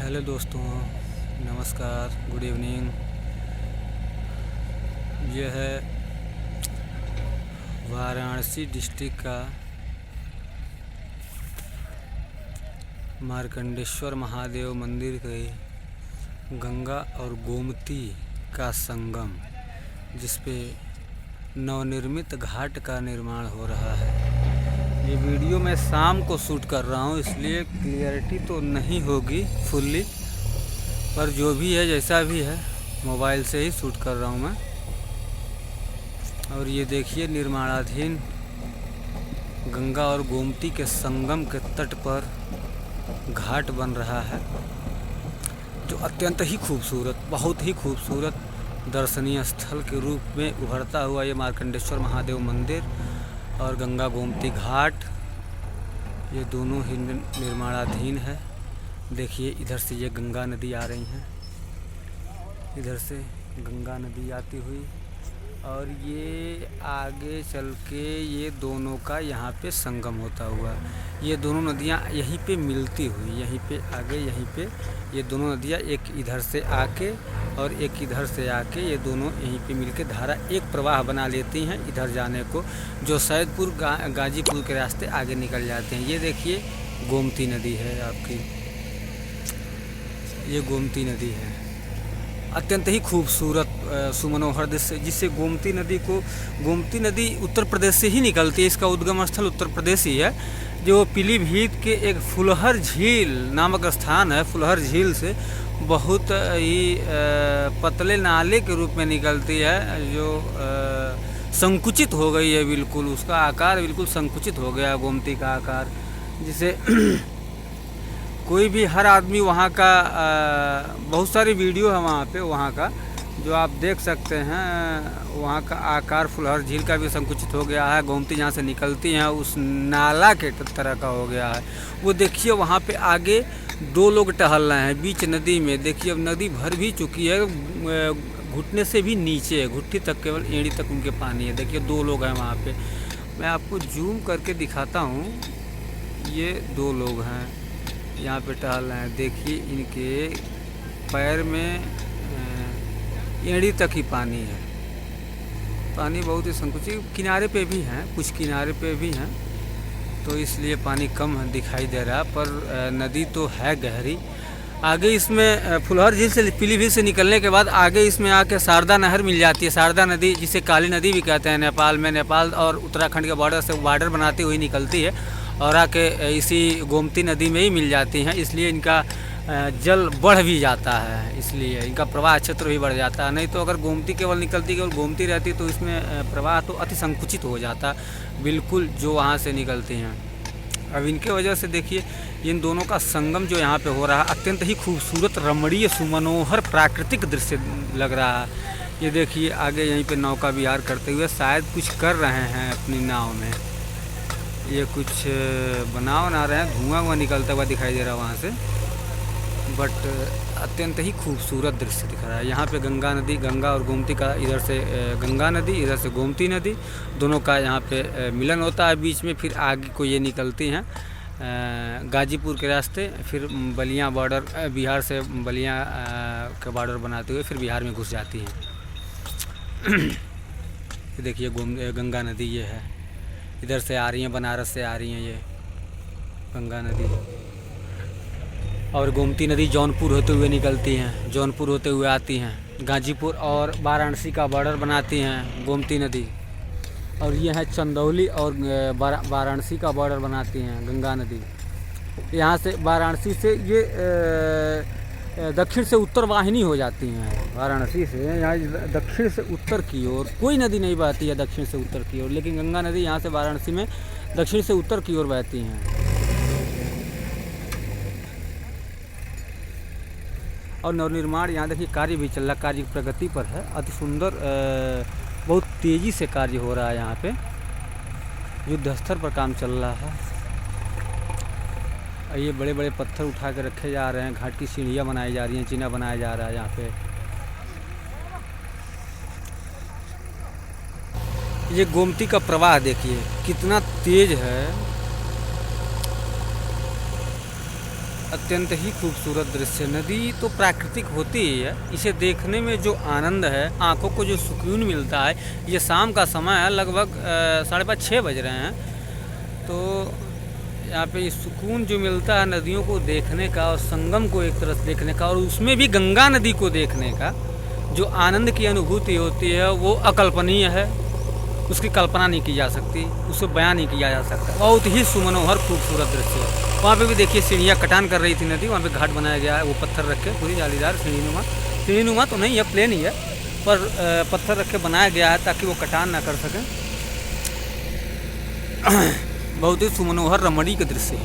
Hello दोस्तों, नमस्कार, good evening. यह है वाराणसी डिस्ट्रिक्ट का मार्कंडेश्वर महादेव मंदिर के गंगा और गोमती का संगम, जिस पे नवनिर्मित घाट का निर्माण हो रहा है। ये वीडियो मैं शाम को शूट कर रहा हूँ, इसलिए क्लियरिटी तो नहीं होगी फुल्ली, पर जो भी है जैसा भी है मोबाइल से ही शूट कर रहा हूँ मैं। और ये देखिए निर्माणाधीन गंगा और गोमती के संगम के तट पर घाट बन रहा है, जो अत्यंत ही खूबसूरत, बहुत ही खूबसूरत दर्शनीय स्थल के रूप में उभरता हुआ ये मार्कंडेश्वर महादेव मंदिर और गंगा गोमती घाट, ये दोनों ही निर्माणाधीन है। देखिए इधर से ये गंगा नदी आ रही है, इधर से गंगा नदी आती हुई, और ये आगे चल के ये दोनों का यहाँ पे संगम होता हुआ, ये दोनों नदियाँ यहीं पे मिलती हुई, यहीं पे आगे, यहीं पे ये दोनों नदियाँ एक इधर से आके और एक इधर से आके, ये दोनों यहीं पे मिलके धारा एक प्रवाह बना लेती हैं इधर जाने को, जो सैदपुर गाजीपुर के रास्ते आगे निकल जाते हैं। ये देखिए गोमती नदी है आपकी, ये गोमती नदी है, अत्यंत ही खूबसूरत सुमनोहर दृश्य, जिससे गोमती नदी उत्तर प्रदेश से ही निकलती है। इसका उद्गम स्थल उत्तर प्रदेश ही है, जो पीलीभीत के एक फुलहर झील नामक स्थान है। फुलहर झील से बहुत ही पतले नाले के रूप में निकलती है, जो संकुचित हो गई है, बिल्कुल उसका आकार बिल्कुल संकुचित हो गया गोमती का आकार, जिसे कोई भी हर आदमी वहाँ का बहुत सारी वीडियो है वहाँ पे, वहाँ का जो आप देख सकते हैं, वहाँ का आकार फुलहर झील का भी संकुचित हो गया है। गोमती जहाँ से निकलती हैं उस नाला के तरह का हो गया है। वो देखिए वहाँ पे आगे दो लोग टहल रहे हैं बीच नदी में। देखिए अब नदी भर भी चुकी है, घुटने से भी नीचे है, घुट्टी तक, केवल एड़ी तक उनके पानी है। देखिए दो लोग हैं वहाँ पे, मैं आपको जूम करके दिखाता हूँ। ये दो लोग हैं यहाँ पे टहल रहे हैं। देखिए इनके पैर में एड़ी तक ही पानी है, पानी बहुत ही संकुचित, किनारे पे भी हैं, कुछ किनारे पे भी हैं, तो इसलिए पानी कम दिखाई दे रहा, पर नदी तो है गहरी। आगे इसमें फुलहर झील से, पीलीभीत से निकलने के बाद आगे इसमें आके शारदा नहर मिल जाती है। शारदा नदी, जिसे काली नदी भी कहते हैं नेपाल में, नेपाल और उत्तराखंड के बॉर्डर से बॉर्डर बनाती हुई निकलती है और आके इसी गोमती नदी में ही मिल जाती हैं। इसलिए इनका जल बढ़ भी जाता है, इसलिए इनका प्रवाह क्षेत्र भी बढ़ जाता है। नहीं तो अगर गोमती केवल निकलती, केवल गोमती रहती, तो इसमें प्रवाह तो अति संकुचित हो जाता बिल्कुल, जो वहाँ से निकलती हैं। अब इनके वजह से देखिए इन दोनों का संगम जो यहाँ पे हो रहा है, अत्यंत ही खूबसूरत, रमणीय, सुमनोहर प्राकृतिक दृश्य लग रहा है। ये देखिए आगे यहीं पे नौका विहार करते हुए शायद कुछ कर रहे हैं अपनी नाव में, ये कुछ बना रहे हैं, धुआं निकलता हुआ दिखाई दे रहा है वहाँ से, बट अत्यंत ही खूबसूरत दृश्य दिख रहा है। यहाँ पे गंगा नदी, गंगा और गोमती का, इधर से गंगा नदी, इधर से गोमती नदी, दोनों का यहाँ पे मिलन होता है बीच में। फिर आगे को ये निकलती हैं गाजीपुर के रास्ते, फिर बलिया बॉर्डर, बिहार से बलिया का बॉर्डर बनाते हुए फिर बिहार में घुस जाती हैं। देखिए गंगा नदी ये है, इधर से आ रही हैं, बनारस से आ रही हैं ये गंगा नदी, और गोमती नदी जौनपुर होते हुए निकलती हैं, जौनपुर होते हुए आती हैं, गाजीपुर और वाराणसी का बॉर्डर बनाती हैं गोमती नदी, और ये है चंदौली और वाराणसी का बॉर्डर बनाती हैं गंगा नदी। यहाँ से वाराणसी से ये दक्षिण से उत्तर वाहिनी हो जाती हैं। वाराणसी से यहाँ दक्षिण से उत्तर की ओर कोई नदी नहीं बहती है, दक्षिण से उत्तर की ओर, लेकिन गंगा नदी यहाँ से वाराणसी में दक्षिण से उत्तर की ओर बहती हैं। और नवनिर्माण यहाँ देखिए कार्य भी चल रहा, कार्य प्रगति पर है, अति सुंदर, बहुत तेज़ी से कार्य हो रहा है यहाँ पे, युद्ध स्तर पर काम चल रहा है। ये बड़े बड़े पत्थर उठा के रखे जा रहे हैं, घाट की सीढ़ियाँ बनाई जा रही हैं, चिन्ह बनाया जा रहा है यहाँ पे। ये गोमती का प्रवाह देखिए कितना तेज है, अत्यंत ही खूबसूरत दृश्य। नदी तो प्राकृतिक होती ही है, इसे देखने में जो आनंद है, आँखों को जो सुकून मिलता है। ये शाम का समय है, लगभग 5:30-6 बज रहे हैं। तो यहाँ पे सुकून जो मिलता है नदियों को देखने का और संगम को एक तरह से देखने का, और उसमें भी गंगा नदी को देखने का जो आनंद की अनुभूति होती है वो अकल्पनीय है। उसकी कल्पना नहीं की जा सकती, उसे बयान नहीं किया जा सकता। बहुत ही सुमनोहर खूबसूरत दृश्य है। वहाँ पे भी देखिए सीढ़ियाँ कटान कर रही थी नदी, वहाँ पे घाट बनाया गया है, वो पत्थर रख के पूरी जालीदार सीढ़ीनुमा तो नहीं है, प्लेन ही है, पर पत्थर रख के बनाया गया है ताकि वो कटान ना कर सकें। बहुत ही सुमनोहर रमणीय दृश्य है।